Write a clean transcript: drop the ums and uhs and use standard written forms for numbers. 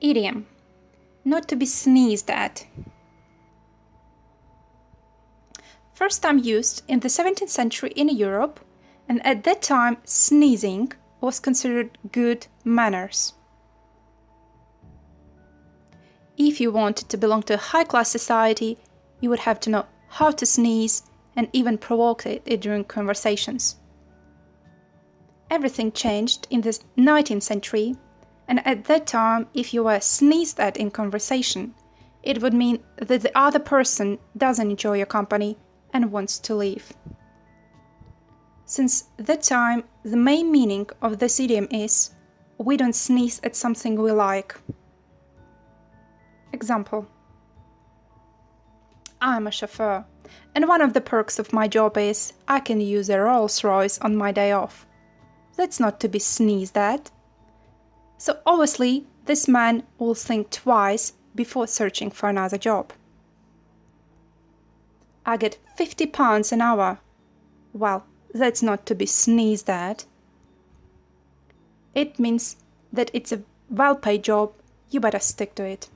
Idiom. Not to be sneezed at. First time used in the 17th century in Europe, and at that time sneezing was considered good manners. If you wanted to belong to a high-class society, you would have to know how to sneeze and even provoke it during conversations. Everything changed in the 19th century, and at that time, if you were sneezed at in conversation, it would mean that the other person doesn't enjoy your company and wants to leave. Since that time, the main meaning of this idiom is, we don't sneeze at something we like. Example: I'm a chauffeur, and one of the perks of my job is I can use a Rolls-Royce on my day off. That's not to be sneezed at. So obviously, this man will think twice before searching for another job. I get £50 an hour. Well, that's not to be sneezed at. It means that it's a well-paid job, you better stick to it.